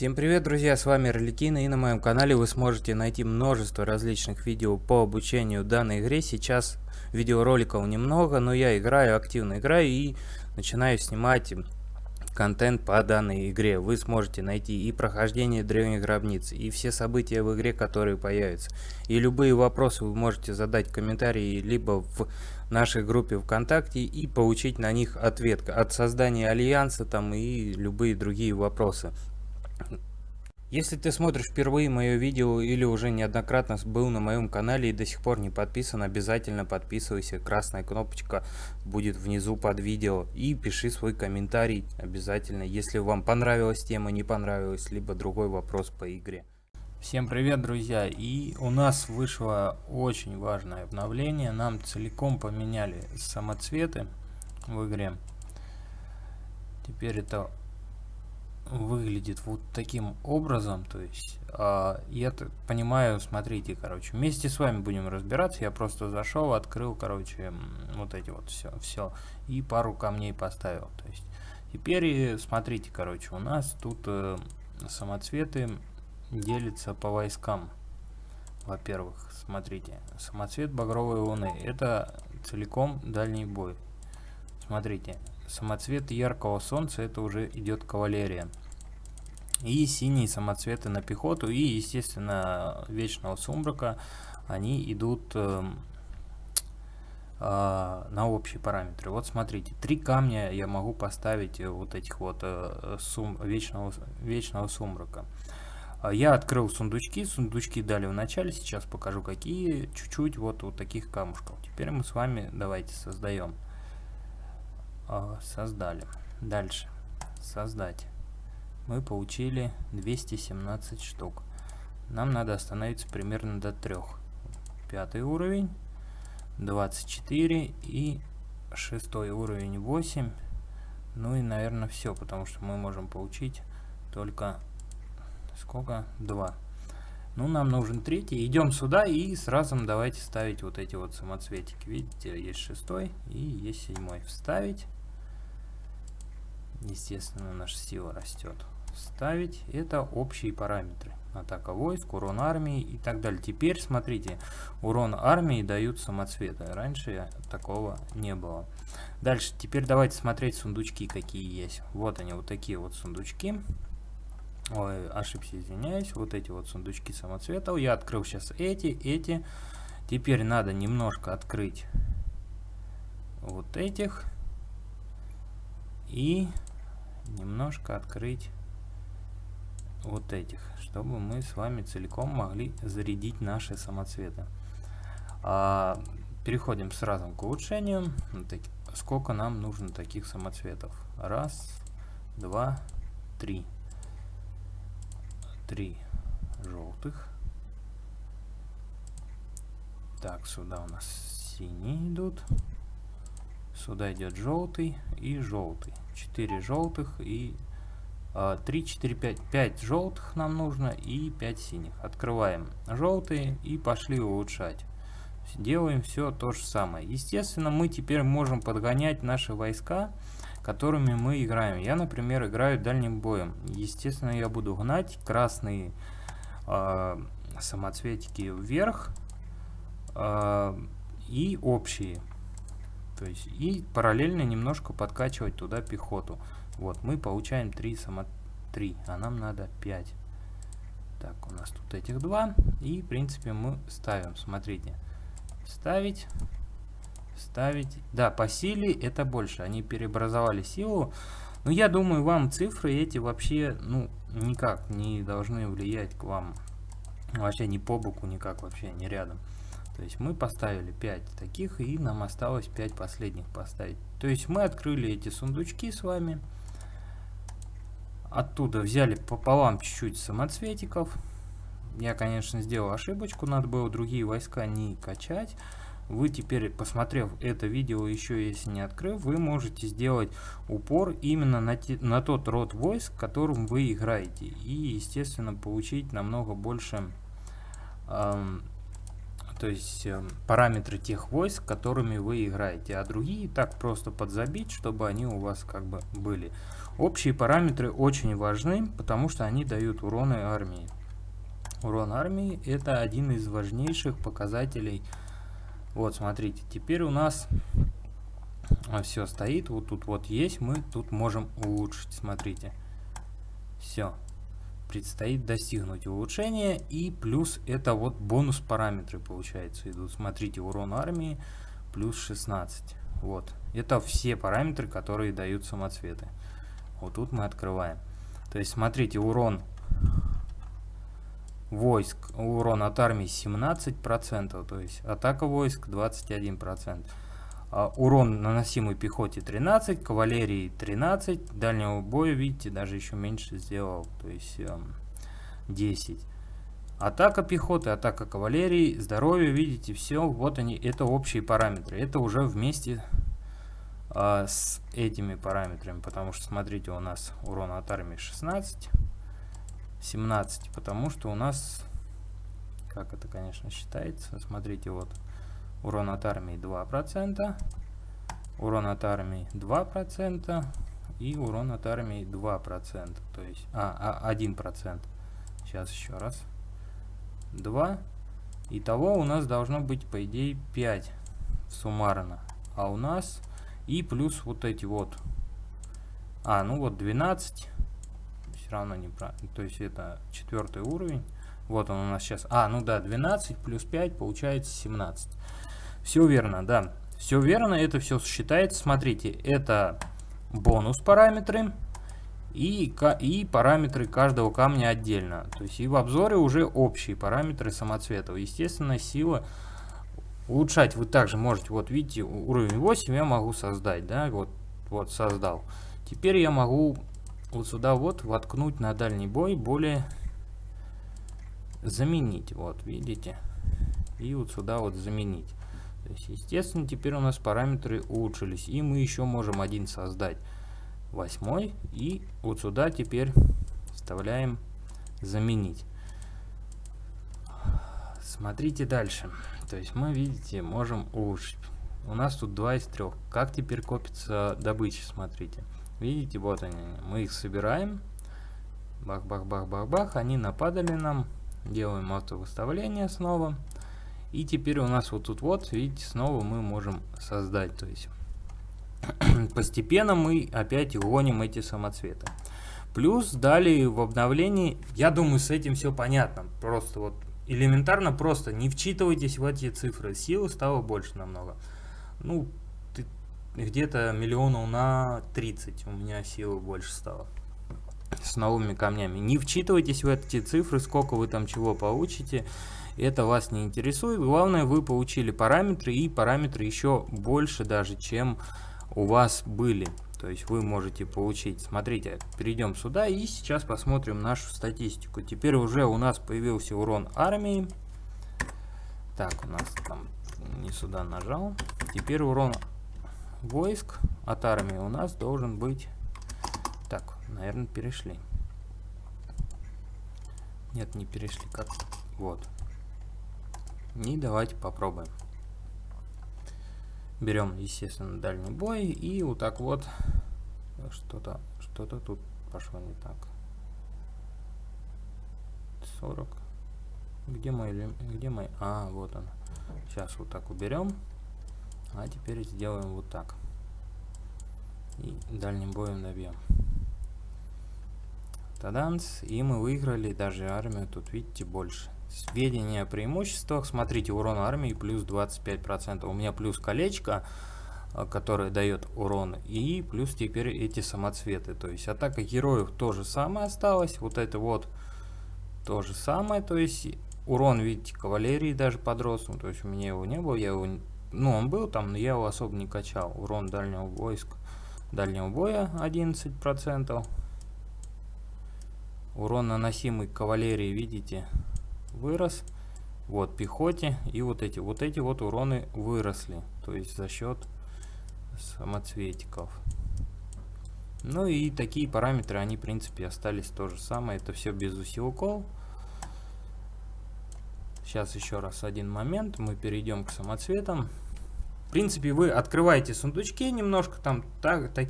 Всем привет, друзья, с вами Роликина, и на моем канале вы сможете найти множество различных видео по обучению данной игре. Сейчас видеороликов немного, но я активно играю и начинаю снимать контент по данной игре. Вы сможете найти и прохождение древних гробниц, и все события в игре, которые появятся. И любые вопросы вы можете задать в комментарии, либо в нашей группе ВКонтакте, и получить на них ответ от создания альянса там и любые другие вопросы. Если ты смотришь впервые мое видео или уже неоднократно был на моем канале и до сих пор не подписан, обязательно подписывайся, красная кнопочка будет внизу под видео, и пиши свой комментарий обязательно, если вам понравилась тема, не понравилась, либо другой вопрос по игре. Всем привет, друзья, и у нас вышло очень важное обновление, нам целиком поменяли самоцветы в игре. Теперь это выглядит вот таким образом. То есть я так понимаю, смотрите, короче, вместе с вами будем разбираться. Я просто зашел, открыл, короче, вот эти вот все и пару камней поставил. То есть теперь смотрите, короче, у нас тут самоцветы делятся по войскам. Во-первых, смотрите, самоцвет багровой луны — это целиком дальний бой. Смотрите, самоцвет яркого солнца — это уже идет кавалерия. И синие самоцветы на пехоту, и, естественно, вечного сумрака, они идут на общие параметры. Вот смотрите, 3 камня я могу поставить вот этих вот вечного сумрака. Я открыл сундучки дали в начале, сейчас покажу какие, чуть-чуть вот таких камушков. Теперь мы с вами давайте создаем. Создали. Дальше создать. Мы получили 217 штук. Нам надо остановиться примерно до 3. 5 уровень 24 и 6 уровень 8. Ну и наверное все, потому что мы можем получить только сколько? 2. Ну, нам нужен 3. Идем сюда и сразу давайте ставить вот эти вот самоцветики. Видите, есть 6 и есть 7. Вставить. Естественно, наша сила растет. Ставить. Это общие параметры. Атака войск, урон армии и так далее. Теперь смотрите, урон армии дают самоцветы. Раньше такого не было. Дальше, теперь давайте смотреть сундучки, какие есть. Вот они, вот такие вот сундучки. Ой, ошибся, извиняюсь. Вот эти вот сундучки самоцветов. Я открыл сейчас эти. Теперь надо немножко открыть вот этих. И немножко открыть вот этих, чтобы мы с вами целиком могли зарядить наши самоцветы. Переходим сразу к улучшению. Сколько нам нужно таких самоцветов? 1, 2, 3. 3 желтых. Так, сюда у нас синие идут. Сюда идет желтый и желтый. 4 желтых и 3, 4, 5 желтых нам нужно и 5 синих. Открываем желтые и пошли улучшать. Делаем все то же самое. Естественно, мы теперь можем подгонять наши войска, которыми мы играем. Я, например, играю дальним боем. Естественно, я буду гнать красные самоцветики вверх и общие. То есть и параллельно немножко подкачивать туда пехоту. Вот, мы получаем 3, а нам надо 5. Так, у нас тут этих 2. И, в принципе, мы ставим. Смотрите. Ставить. Да, по силе это больше. Они переобразовали силу. Но я думаю, вам цифры эти вообще, ну, никак не должны влиять к вам. Вообще ни по боку, никак вообще, ни рядом. То есть мы поставили 5 таких, и нам осталось 5 последних поставить. То есть мы открыли эти сундучки с вами. Оттуда взяли пополам чуть-чуть самоцветиков. Я, конечно, сделал ошибочку, надо было другие войска не качать. Вы теперь, посмотрев это видео, еще если не открыв, вы можете сделать упор именно на тот род войск, которым вы играете. И, естественно, получить намного больше... то то есть параметры тех войск, которыми вы играете, а другие так просто подзабить, чтобы они у вас как бы были. Общие параметры очень важны, потому что они дают уроны армии. Урон армии — это один из важнейших показателей. Вот, смотрите, теперь у нас все стоит, вот тут вот есть, мы тут можем улучшить, смотрите. Все. Предстоит достигнуть улучшения, и плюс это вот бонус параметры, получается, идут. Смотрите, урон армии плюс 16. Вот. Это все параметры, которые дают самоцветы. Вот тут мы открываем. То есть, смотрите, урон войск, урон от армии 17%, то есть атака войск 21%. Урон наносимый пехоте 13, кавалерии 13, дальнего боя, видите, даже еще меньше сделал, то есть 10. Атака пехоты, атака кавалерии, здоровье, видите, все, вот они, это общие параметры. Это уже вместе с этими параметрами, потому что, смотрите, у нас урон от армии 16, 17, потому что у нас, как это, конечно, считается, смотрите, вот. Урон от армии 2%, урон от армии 2% и урон от армии 2%, то есть 1%. Сейчас еще раз. 2. Итого у нас должно быть, по идее, 5 суммарно. А у нас и плюс вот эти вот. Ну вот 12. Все равно неправильно. То есть это 4 уровень. Вот он у нас сейчас. Ну да, 12 плюс 5 получается 17. Все верно, да. Все верно, это все считается. Смотрите, это бонус параметры и параметры каждого камня отдельно. То есть и в обзоре уже общие параметры самоцветов. Естественно, сила улучшать вы также можете. Вот видите, уровень 8 я могу создать, да, вот создал. Теперь я могу вот сюда вот воткнуть на дальний бой более заменить. Вот видите, и вот сюда вот заменить. То есть, естественно, теперь у нас параметры улучшились. И мы еще можем один создать 8. И вот сюда теперь вставляем заменить. Смотрите дальше. То есть мы, видите, можем улучшить. У нас тут 2 из 3. Как теперь копится добыча, смотрите. Видите, вот они. Мы их собираем. Бах-бах-бах-бах-бах. Они нападали нам. Делаем автовыставление снова. И теперь у нас вот тут вот, видите, снова мы можем создать. То есть постепенно мы опять гоним эти самоцветы. Плюс далее в обновлении, я думаю, с этим все понятно. Просто вот элементарно просто не вчитывайтесь в эти цифры. Силы стало больше намного. Ну, где-то миллионов на 30 у меня силы больше стало. С новыми камнями. Не вчитывайтесь в эти цифры, сколько вы там чего получите. Это вас не интересует. Главное, вы получили параметры, и параметры еще больше даже, чем у вас были. То есть вы можете получить. Смотрите, перейдем сюда и сейчас посмотрим нашу статистику. Теперь уже у нас появился урон армии. Так, у нас там не сюда нажал. Теперь урон войск от армии у нас должен быть... Так, наверное, перешли. Нет, не перешли. Как? Вот. И давайте попробуем. Берем, естественно, дальний бой и вот так вот что-то тут пошло не так. 40. Где мой? Вот он. Сейчас вот так уберем. А теперь сделаем вот так. И дальним боем добьем. Таданс. И мы выиграли даже армию. Тут видите больше. Сведения о преимуществах. Смотрите, урон армии плюс 25%. У меня плюс колечко, которое дает урон. И плюс теперь эти самоцветы. То есть атака героев то же самое осталось. Вот это вот то же самое. То есть урон, видите, кавалерии даже подрос. То есть у меня его не было. Я его, он был там, но я его особо не качал. Урон дальнего боя 11%. Урон, наносимый кавалерии, видите, вырос. Вот пехоте. И вот эти вот уроны выросли. То есть за счет самоцветиков. Ну и такие параметры, они в принципе остались то же самое. Это все без усилков. Сейчас еще раз один момент, мы перейдем к самоцветам. В принципе, вы открываете сундучки немножко, там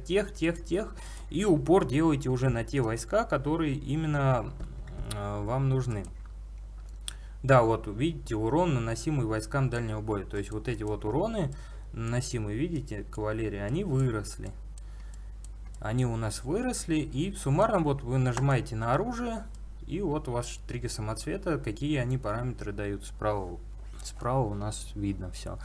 тех, и упор делаете уже на те войска, которые именно вам нужны. Да, вот видите, урон, наносимый войскам дальнего боя. То есть вот эти вот уроны, наносимые, видите, кавалерии, они выросли. Они у нас выросли, и суммарно вот вы нажимаете на оружие, и вот у вас 3 самоцвета, какие они параметры дают справа. Справа у нас видно все.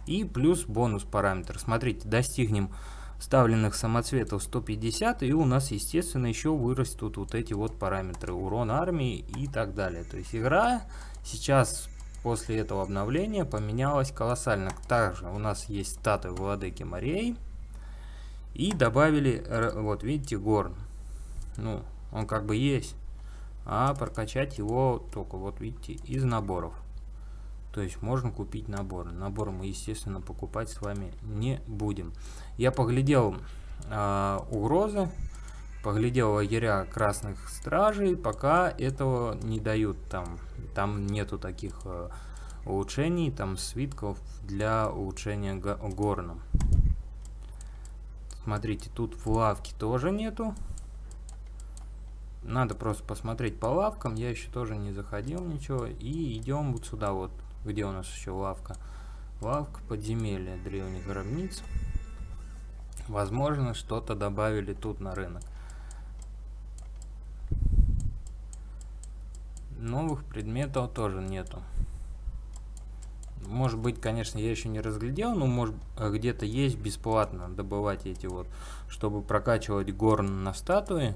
И плюс бонус параметр. Смотрите, достигнем ставленных самоцветов 150, и у нас, естественно, еще вырастут вот эти вот параметры. Урон армии и так далее. То есть игра сейчас, после этого обновления, поменялась колоссально. Также у нас есть статуя владыки морей. И добавили, вот видите, горн. Ну, он как бы есть. А прокачать его только, вот видите, из наборов. То есть можно купить набор. Набор мы, естественно, покупать с вами не будем. Я поглядел угрозы, поглядел лагеря красных стражей, пока этого не дают. Там нету таких улучшений, там свитков для улучшения горном. Смотрите, тут в лавке тоже нету. Надо просто посмотреть по лавкам. Я еще тоже не заходил ничего. И идем вот сюда вот. Где у нас еще лавка? Лавка подземелья древних гробниц. Возможно, что-то добавили тут на рынок. Новых предметов тоже нету. Может быть, конечно, я еще не разглядел, но может где-то есть бесплатно добывать эти вот, чтобы прокачивать горн на статуи.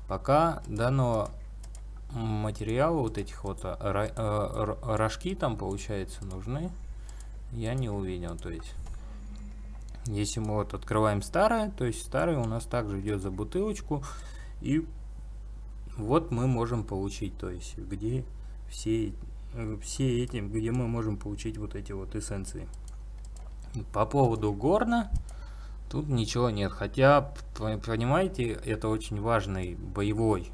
Пока данного материала, вот этих вот рожки там, получается, нужны, я не увидел. То есть, если мы вот открываем старое, то есть старое у нас также идет за бутылочку, и вот мы можем получить, то есть где все эти, где мы можем получить вот эти вот эссенции. По поводу горна тут ничего нет, хотя, понимаете, это очень важный боевой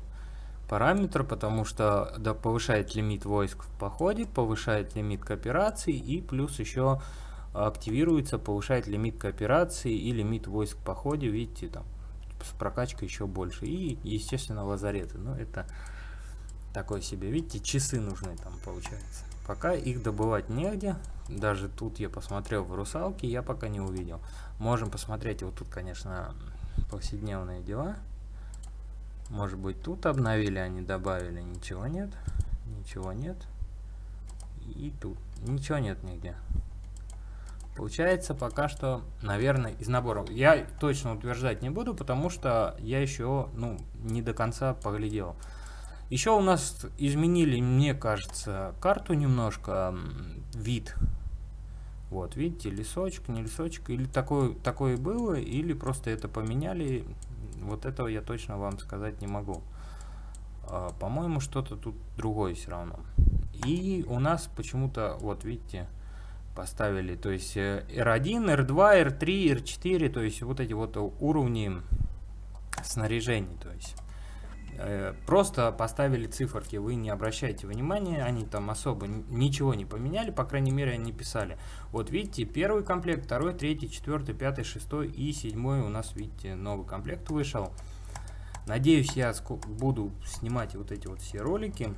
параметр, потому что повышает лимит войск в походе, повышает лимит кооперации, и плюс еще активируется, повышает лимит кооперации и лимит войск в походе, видите, там с прокачкой еще больше, и, естественно, лазареты. Но это такой себе, видите, часы нужны там, получается. Пока их добывать негде. Даже тут я посмотрел в русалке, я пока не увидел. Можем посмотреть, вот тут, конечно, повседневные дела. Может быть, тут обновили, они добавили. Ничего нет. Ничего нет. И тут ничего нет нигде. Получается, пока что, наверное, из наборов. Я точно утверждать не буду, потому что я еще, не до конца поглядел. Еще у нас изменили, мне кажется, карту немножко, вид. Вот, видите, лесочек, не лесочек. Или такое было, или просто это поменяли. Вот этого я точно вам сказать не могу. По-моему, что-то тут другое все равно. И у нас почему-то, вот видите, поставили, то есть R1, R2, R3, R4, то есть вот эти вот уровни снаряжений, то есть просто поставили циферки, вы не обращайте внимания, они там особо ничего не поменяли, по крайней мере они писали. Вот видите, первый комплект, второй, третий, четвертый, пятый, шестой и седьмой у нас, видите, новый комплект вышел. Надеюсь, я буду снимать вот эти вот все ролики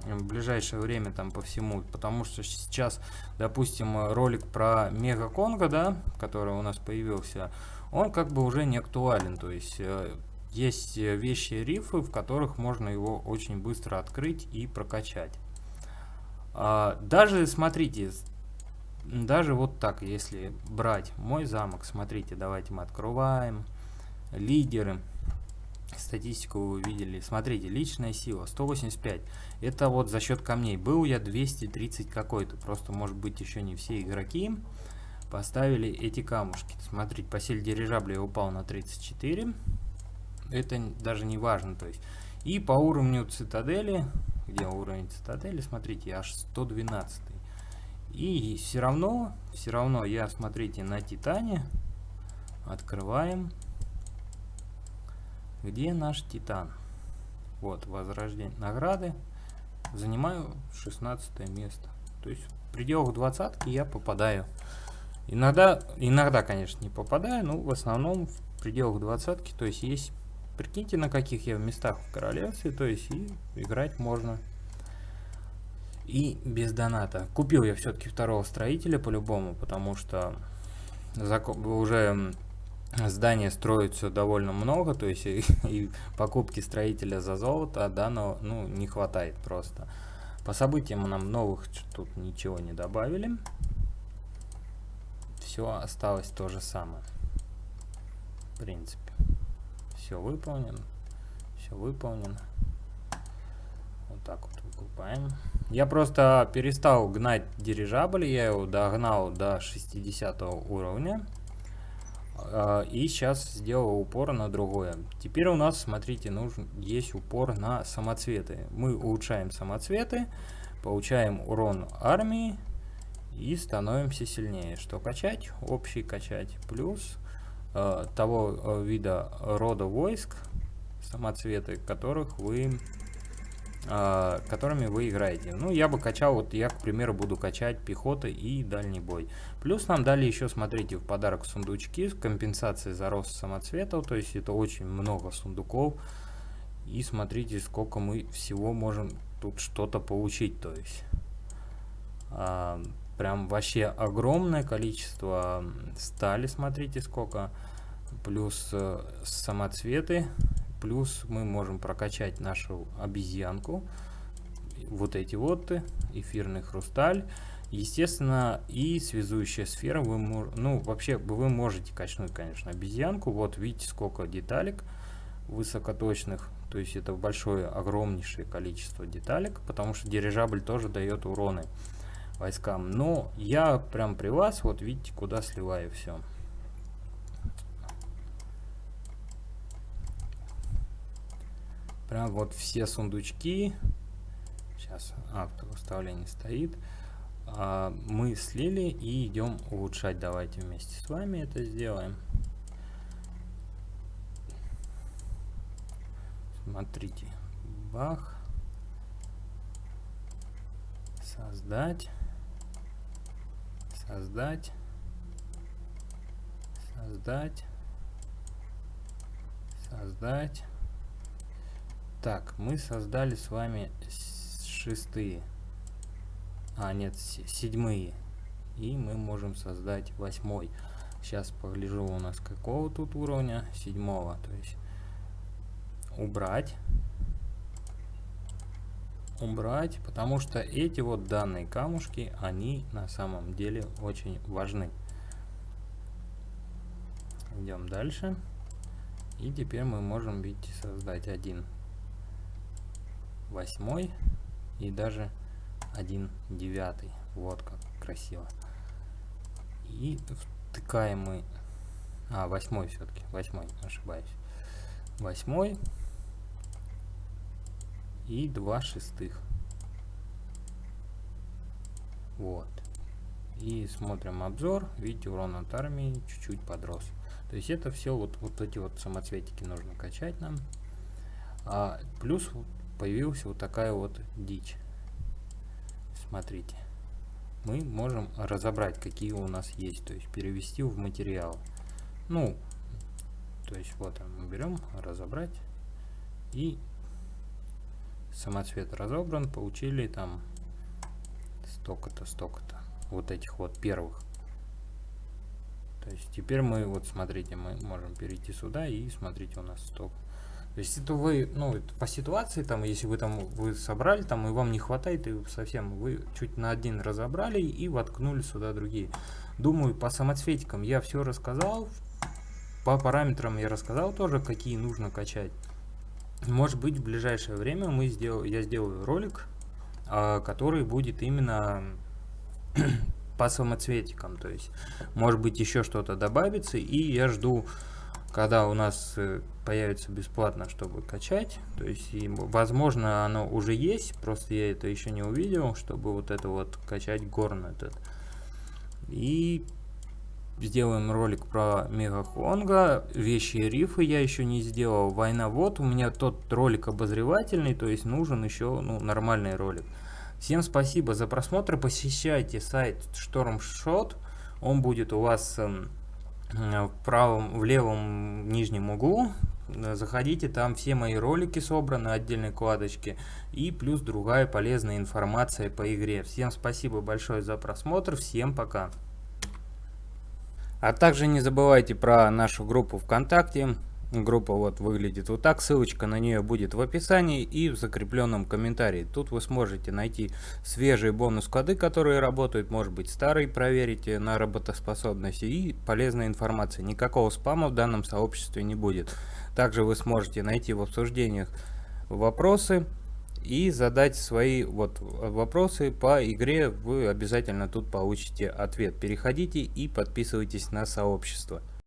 в ближайшее время там по всему, потому что сейчас, допустим, ролик про Мега Конго, да, который у нас появился, он как бы уже не актуален, то есть есть вещи рифы, в которых можно его очень быстро открыть и прокачать. Даже, смотрите, даже вот так, если брать мой замок, смотрите, давайте мы открываем лидеры. Статистику вы видели. Смотрите, личная сила 185. Это вот за счет камней. Был я 230 какой-то. Просто, может быть, еще не все игроки поставили эти камушки. Смотрите, посель дирижабля упал на 34. Это даже не важно. То есть. И по уровню цитадели. Где уровень цитадели? Смотрите, аж 112. И все равно я, смотрите, на Титане. Открываем. Где наш Титан? Вот, возрождение, награды. занимаю 16 место. То есть в пределах 20-ки я попадаю. Иногда, конечно, не попадаю, но в основном в пределах 20-ки. То есть прикиньте, на каких я местах в королевстве, то есть и играть можно. И без доната. Купил я все-таки второго строителя по-любому, потому что уже здание строится довольно много, то есть и покупки строителя за золото, да, но не хватает просто. По событиям нам новых тут ничего не добавили. Все осталось то же самое. В принципе. Все выполнено. Все выполнено. Вот так вот выкупаем. Я просто перестал гнать дирижабль. Я его догнал до 60 уровня. И сейчас сделал упор на другое. Теперь у нас, смотрите, есть упор на самоцветы. Мы улучшаем самоцветы, получаем урон армии и становимся сильнее. Что качать? Общий качать. Плюс того вида рода войск, самоцветы, которыми вы играете. Ну, я бы качал, вот я, к примеру, буду качать пехота и дальний бой. Плюс нам дали еще, смотрите, в подарок сундучки с компенсацией за рост самоцветов, то есть это очень много сундуков. И смотрите, сколько мы всего можем тут что-то получить, то есть прям вообще огромное количество стали, смотрите, сколько. Плюс самоцветы. Плюс мы можем прокачать нашу обезьянку. Вот эти вот, эфирный хрусталь. Естественно, и связующая сфера. Вообще, вы можете качнуть, конечно, обезьянку. Вот видите, сколько деталек высокоточных. То есть это большое, огромнейшее количество деталек. Потому что дирижабль тоже дает уроны войскам. Но я прям при вас, вот видите, куда сливаю все. Прям вот все сундучки. Сейчас автовыставление стоит. Мы слили и идем улучшать. Давайте вместе с вами это сделаем. Смотрите. Бах. Создать. Создать. Создать. Создать. Так, мы создали с вами шестые. Нет, седьмые. И мы можем создать 8. Сейчас погляжу, у нас какого тут уровня? 7. То есть убрать. Убрать, потому что эти вот данные камушки, они на самом деле очень важны. Идем дальше. И теперь мы можем, видите, создать 1 8 и даже 1 9. Вот как красиво. И втыкаем мы 8 все-таки, 8, ошибаюсь, 8 и 2 шестых. Вот. И смотрим обзор, видите, урон от армии чуть-чуть подрос. То есть это все вот эти вот самоцветики нужно качать нам. Плюс появилась вот такая вот дичь. Смотрите. Мы можем разобрать, какие у нас есть. То есть перевести в материал. То есть вот мы берем, разобрать. И самоцвет разобран. Получили там столько-то, столько-то. Вот этих вот первых. То есть теперь мы, вот смотрите, мы можем перейти сюда и смотрите, у нас столько. То есть это вы, это по ситуации, там, если вы собрали, там, и вам не хватает, и совсем вы чуть на один разобрали и воткнули сюда другие. Думаю, по самоцветикам я все рассказал, по параметрам я рассказал тоже, какие нужно качать. Может быть, в ближайшее время я сделаю ролик, который будет именно по самоцветикам. То есть, может быть, еще что-то добавится, и я жду, когда у нас появится бесплатно, чтобы качать. То есть, возможно, оно уже есть, просто я это еще не увидел, чтобы вот это вот качать горн этот. И сделаем ролик про Мегахонга, вещи и рифы я еще не сделал, война вот, у меня тот ролик обозревательный, то есть нужен еще нормальный ролик. Всем спасибо за просмотр, посещайте сайт Stormshot, он будет у вас в левом нижнем углу. Заходите, там все мои ролики собраны, отдельной вкладочки, и плюс другая полезная информация по игре. Всем спасибо большое за просмотр, всем пока. А также не забывайте про нашу группу ВКонтакте. Группа вот выглядит вот так, ссылочка на нее будет в описании и в закрепленном комментарии. Тут вы сможете найти свежие бонус-коды, которые работают, может быть старые проверите на работоспособность, и полезная информация. Никакого спама в данном сообществе не будет. Также вы сможете найти в обсуждениях вопросы и задать свои вопросы по игре, вы обязательно тут получите ответ. Переходите и подписывайтесь на сообщество.